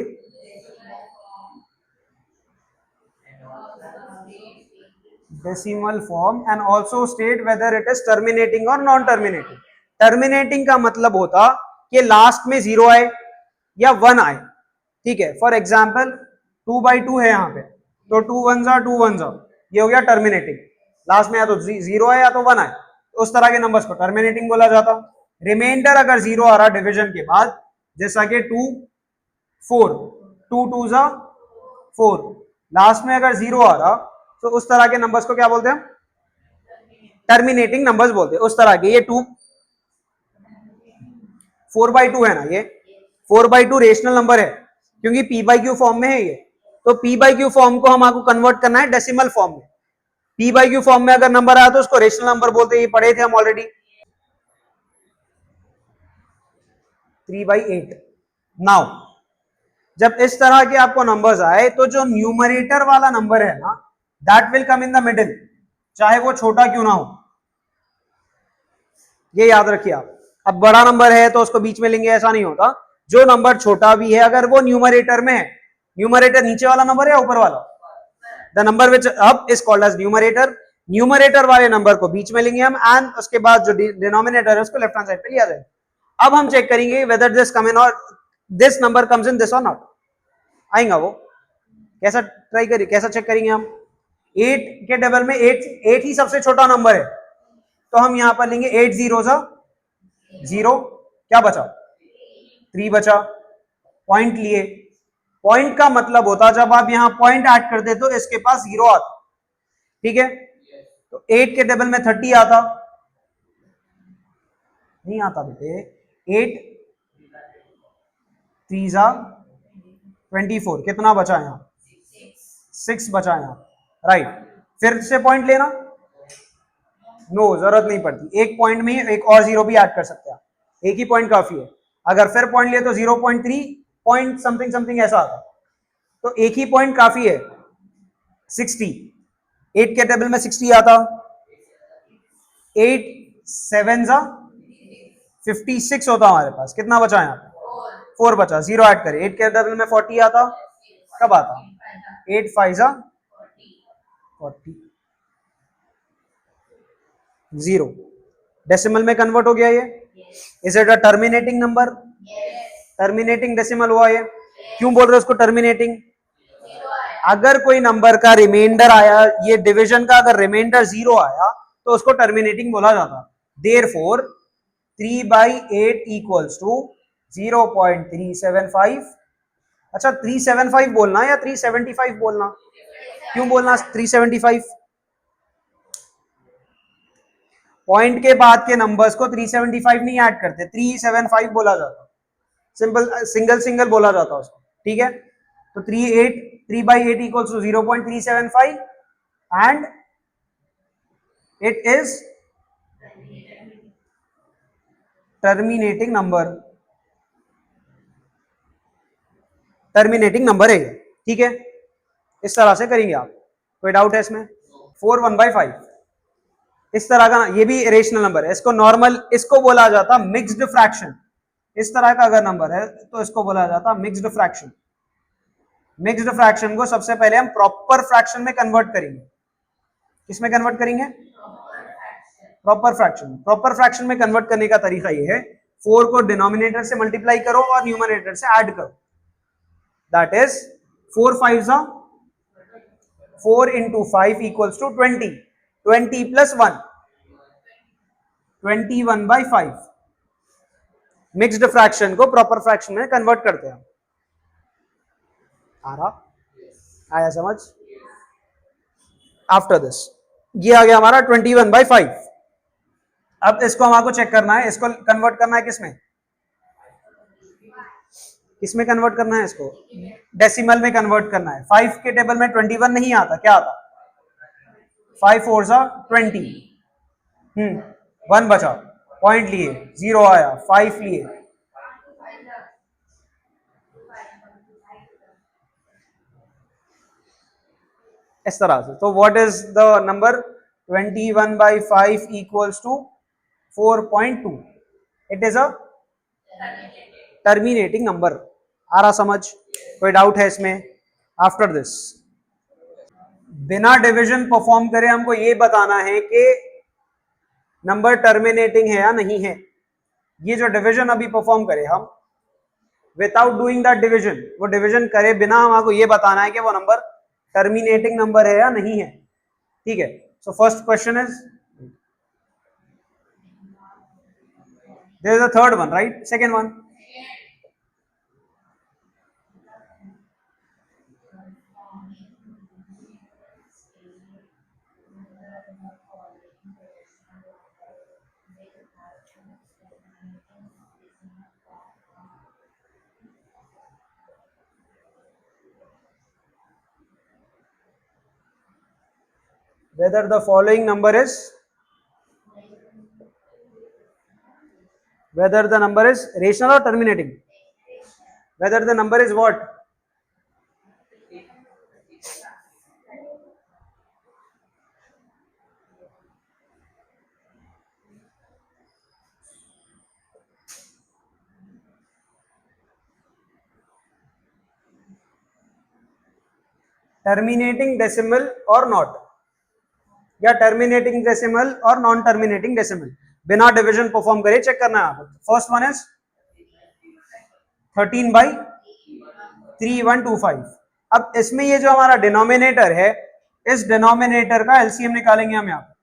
decimal form and also state whether it is terminating or non terminating। terminating का मतलब होता कि लास्ट में 0 आए या 1 आए। ठीक है, फॉर एग्जाम्पल 2/2 है यहाँ पे, तो 2 1 जा 2 1 जा, ये हो गया टर्मिनेटिंग। लास्ट में या तो 0 आए या तो 1 आए, तो उस तरह के नंबर्स को टर्मिनेटिंग बोला जाता। रिमाइंडर अगर 0 आ रहा डिवीजन के बाद, जैसा कि 2 4, 2 2 जा 4, लास्ट में अगर 0 आ रहा, तो उस तरह के नंबर्स को क्या बोलते हैं? टर्मिनेटिंग नंबर्स बोलते हैं। उस तरह के ये 4/2 है ना, ये 4/2 रेशनल नंबर है क्योंकि p/q फॉर्म में है ये, तो p/q फॉर्म को हम आपको कन्वर्ट करना है डेसिमल फॉर्म में। p/q फॉर्म में अगर नंबर आया तो उसको रेशनल नंबर बोलते हैं, ये पढ़े थे हम ऑलरेडी। 3/8। नाउ जब इस तरह के आपको नंबर्स आए, तो जो न्यूमरेटर वाला नंबर है ना, that will come in the middle, चाहे वो छोटा क्यों ना हो, ये याद रखिए आप। अब बड़ा नंबर है तो उसको बीच में लेंगे, ऐसा नहीं होता। जो नंबर छोटा भी है अगर वो न्यूमरेटर में है, न्यूमरेटर नीचे वाला नंबर है या ऊपर वाला, द नंबर विच अब is called as numerator. Numerator वाले नंबर को बीच में लेंगे हम, एंड उसके बाद जो डिनोमिनेटर है उसको लेफ्ट हैंड साइड पे लिया जाएगा। अब हम चेक करेंगे वेदर दिस कम इन और this number comes in this और नॉट। आएगा वो, कैसा ट्राई करिए, कैसा चेक करेंगे हम? 8 के टेबल में 8 ही सबसे छोटा नंबर है, तो हम यहां पर लेंगे 8 0 0, क्या बचा? 3 बचा। पॉइंट लिए, पॉइंट का मतलब होता जब आप यहां पॉइंट ऐड करते तो इसके पास 0 आता। ठीक है, तो 8 के टेबल में 30 आता, नहीं आता बेटे। 8 3 24, कितना बचा यहां? 6 बचा यहां, राइट। फिर से पॉइंट लेना, नो जरूरत नहीं पड़ती, एक पॉइंट में एक और 0 भी ऐड कर सकते हैं, एक ही पॉइंट काफी है। अगर फिर पॉइंट लिए तो 0.3 पॉइंट समथिंग समथिंग ऐसा आता, तो एक ही पॉइंट काफी है 60। 8 के टेबल में 60 आता, 8 7 जा 56 होता हमारे पास। कितना बचा यहाँ पे 4 बचा, 0 ऐड करें। 8 के टेबल में 40 आता, कब आता 8 5 जा 40, 0 डेसिमल में कन्वर्ट हो गया ये। Is it a terminating number? Terminating decimal हुआ ये। क्यों बोल रहे हो उसको टर्मिनेटिंग? अगर कोई नंबर का रिमाइंडर आया, ये डिवीजन का अगर रिमाइंडर 0 आया तो उसको टर्मिनेटिंग बोला जाता। Therefore 3/8 equals to 0.375। अच्छा 375 बोलना या 375 बोलना? क्यों बोलना 375? पॉइंट के बाद के नंबर्स को 375 नहीं ऐड करते, 375 बोला जाता, सिंपल सिंगल सिंगल बोला जाता उसको, ठीक है। तो 3/8 equals to 0.375 and it is terminating number. Terminating number है, ठीक है। इस तरह से करेंगे आप, कोई डाउट है इसमें? 4 1/5 इस तरह का, ये भी रेशनल नंबर है। इसको नॉर्मल, इसको बोला जाता मिक्स्ड फ्रैक्शन। इस तरह का अगर नंबर है तो इसको बोला जाता मिक्स्ड फ्रैक्शन। मिक्स्ड फ्रैक्शन को सबसे पहले हम प्रॉपर फ्रैक्शन में कन्वर्ट करेंगे। किसमें कन्वर्ट करेंगे? Proper fraction. प्रॉपर फ्रैक्शन में कन्वर्ट करने का तरीका ये है, 4 को डिनोमिनेटर से मल्टीप्लाई करो और न्यूमरेटर से ऐड करो। दैट इज 4 5 जा 4 into 5 equals to 20, 20 plus 1 21/5। Mixed fraction को प्रॉपर फ्रैक्शन में कन्वर्ट करते हैं। आ रहा, आया समझ? आफ्टर दिस ये आ गया हमारा 21/5। अब इसको हमको चेक करना है, इसको कन्वर्ट करना है किसमें? किसमें कन्वर्ट करना है इसको? डेसिमल में कन्वर्ट करना है। 5 के टेबल में 21 नहीं आता, क्या आता? 5 4 जा 20, 1 बचा, पॉइंट लिए 0 आया, 5 लिए, इस तरह से। तो what is the number? 21/5 equals to 4.2। It is a terminating number. आ रहा समझ? कोई डाउट है इसमें? आफ्टर दिस बिना डिवीजन परफॉर्म करे हमको ये बताना है कि नंबर टर्मिनेटिंग है या नहीं है। ये जो डिवीजन अभी परफॉर्म करे हम, विदाउट डूइंग दैट डिवीजन, वो डिवीजन करे बिना हमको ये बताना है कि वो नंबर टर्मिनेटिंग नंबर है या नहीं है, ठीक है। So first question is, there is a third one, right? Second one, whether the following number is, whether the number is rational or terminating, whether the number is what? Terminating decimal और not, या terminating decimal और non terminating decimal, बिना division perform करे check करना है आपको। First one is 13/3125। अब इसमें ये जो हमारा डिनोमिनेटर है, इस डिनोमिनेटर का एलसीएम निकालेंगे हम यहाँ पर।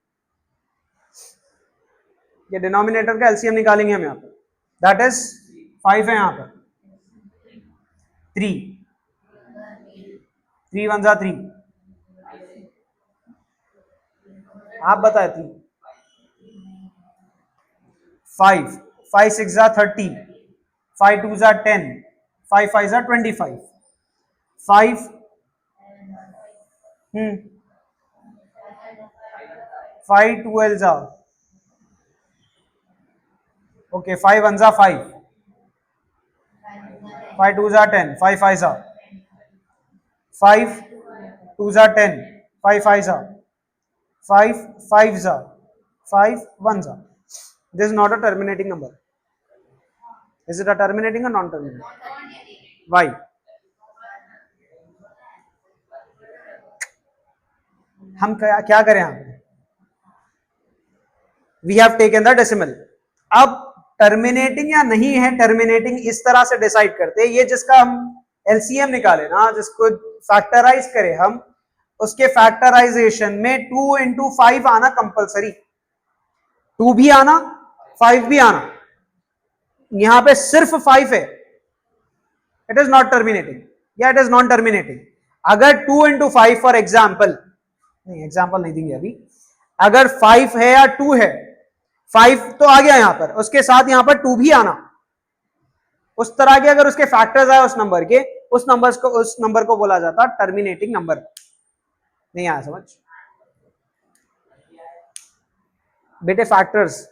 ये डिनोमिनेटर का एलसीएम निकालेंगे हम यहाँ पर, दैट इज 5 है यहाँ पर, 3 3 1 जा 3, आप बताए 3, 5 5 6 जा 30, 5 2 जा 10, 5 5 जा 25, 5 5 12 जा, ओके 5 1 जा 5, 5 2s are 10, 5 5s are 5 2s are 10, 5 5s are 5 5s are 5 1s are. This is not a terminating number. Is it a terminating or non-terminating? Why? हम क्या करें यहाँ पे? We have taken the decimal. अब terminating या नहीं है terminating इस तरह से डिसाइड करते हैं, ये जिसका हम एलसीएम निकाले ना, जिसको फैक्टराइज करें हम, उसके फैक्टराइजेशन में 2 into 5 आना कंपलसरी, 2 भी आना 5 भी आना, यहां पे सिर्फ 5 है, इट इज नॉट टर्मिनेटिंग या इट इज नॉन टर्मिनेटिंग. अगर 2 into 5 फॉर एग्जाम्पल, नहीं एग्जाम्पल नहीं देंगे अभी, अगर 5 है या 2 है, 5 तो आ गया यहां पर, उसके साथ यहां पर 2 भी आना, उस तरह के अगर उसके फैक्टर्स आए उस नंबर के, उस नंबर को बोला जाता टर्मिनेटिंग नंबर. नहीं आया समझ बेटे? फैक्टर्स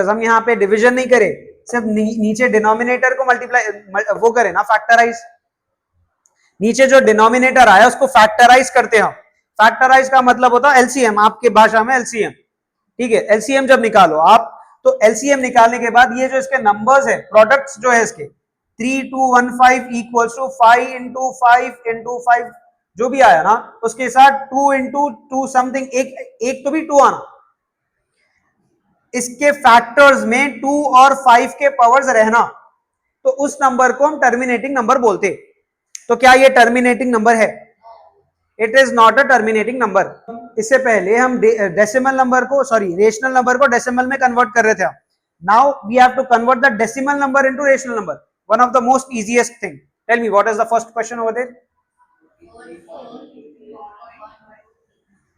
हम यहां पे डिवीजन नहीं करे, सिर्फ नीचे डिनोमिनेटर को मल्टीप्लाई वो करें ना, फैक्टराइज. नीचे जो डिनोमिनेटर आया उसको फैक्टराइज करते हैं. फैक्टराइज का मतलब होता है एलसीएम, आपके भाषा में एलसीएम. ठीक है, एलसीएम जब निकालो आप, तो एलसीएम निकालने के बाद ये जो इसके नंबर्स है, प्रोडक्ट्स जो है इसके 3215 इक्वल्स टू 5 into 5 into 5 जो भी आया ना, उसके साथ 2 into 2 समथिंग, एक तो भी 2 आना. इसके फैक्टर्स में 2 और 5 के पावर्स रहना, तो उस नंबर को हम टर्मिनेटिंग नंबर बोलते. तो क्या ये टर्मिनेटिंग नंबर है? It is not a terminating number. इससे पहले हम डेसिमल नंबर को, सॉरी रेशनल नंबर को डेसिमल में कन्वर्ट कर रहे थे. Now we have to convert the decimal number into rational number. One of the most easiest thing. Tell me what is the first question over there?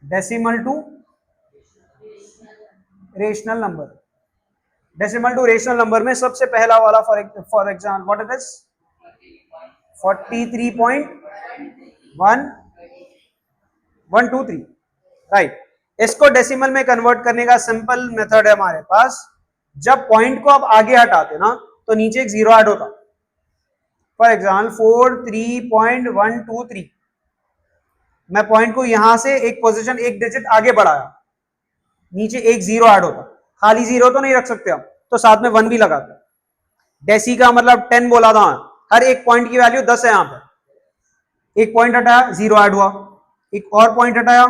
Decimal to rational number. Decimal to rational number में सबसे पहला वाला for example what it is? 43.123, right. इसको decimal में convert करने का simple method है हमारे पास. जब पॉइंट को आप आगे हटाते ना, तो नीचे एक जीरो ऐड होता. फॉर एग्जाम्पल 43.123, मैं पॉइंट को यहां से एक पोजीशन, एक डिजिट आगे बढ़ाया, नीचे एक जीरो ऐड होता. खाली जीरो तो नहीं रख सकते हम, तो साथ में 1 भी लगाते. डेसी का मतलब 10 बोला था, हर एक पॉइंट की वैल्यू 10 है. यहां पर एक पॉइंट हटाया, जीरो ऐड हुआ, एक और पॉइंट हटाया,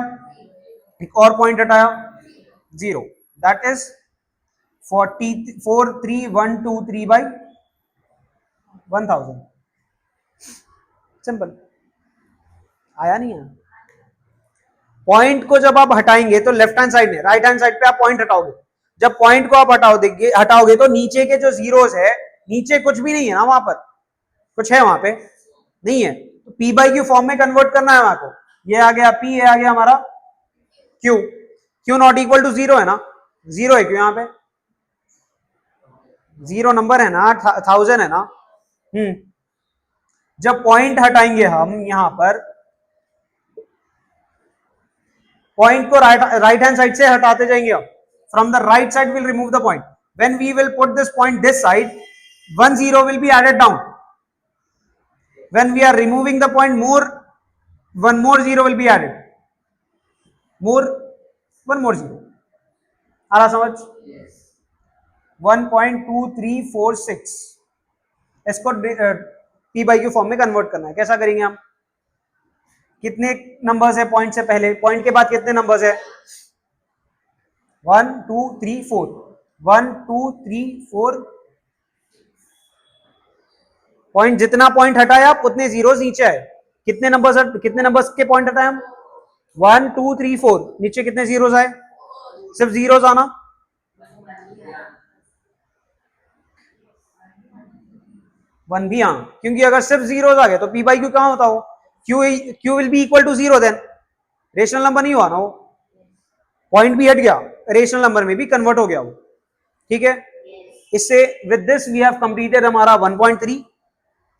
एक और पॉइंट हटाया, zero. That is 43.123 by 1000. Simple. आया नहीं है? पॉइंट को जब आप हटाएंगे तो लेफ्ट हैंड साइड में, राइट हैंड साइड पे आप पॉइंट हटाओगे. जब पॉइंट को आप हटाओगे तो नीचे के जो जीरोस है, नीचे कुछ भी नहीं है ना, वहां पर कुछ है, वहां पे नहीं है. तो पी बाई क्यू फॉर्म में कन्वर्ट करना है हमारे को. ये आ गया पी, ये आ गया हमारा q. Q not equal to zero है ना, जीरो है क्यों? यहाँ पे जीरो नंबर है ना, 1000 है ना. जब पॉइंट हटाएंगे हम यहां पर, पॉइंट को राइट हैंड साइड से हटाते जाएंगे. From the right side will remove the point. When we will put this point this side, 1 0 will be added down. When we are removing the point, one more zero will be added. One more zero. आ रहा समझ? 1.2346. इसको P by q form में convert करना है. कैसा करेंगे हम? कितने नंबर्स है पॉइंट से पहले, पॉइंट के बाद कितने नंबर्स है? 1 2 3 4. 1 2 3 4. पॉइंट, जितना पॉइंट हटाया आप उतने जीरोस नीचे आए. कितने नंबर्स के पॉइंट हटाए हम? 1 2 3 4. नीचे कितने जीरोस आए? सिर्फ जीरोस आना. वन भी आना, क्योंकि अगर सिर्फ जीरोस आ गए तो पी बाई क्यू कहां होता हो? Q will be equal to zero. Then rational number नहीं हुआ ना वो. पॉइंट भी हट गया, रेशनल नंबर में भी कन्वर्ट हो गया वो. ठीक है. इससे with this we have completed हमारा 1.3.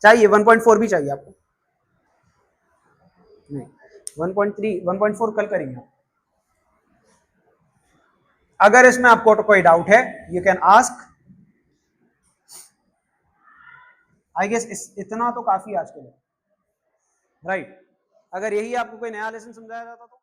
चाहिए 1.4 भी चाहिए आपको? नहीं, 1.3 1.4 कल करेंगे. अगर इसमें आपको कोई डाउट है, you can ask. I guess इतना तो काफी आज के लिए, राइट। अगर यही आपको कोई नया लेसन समझाया जाता तो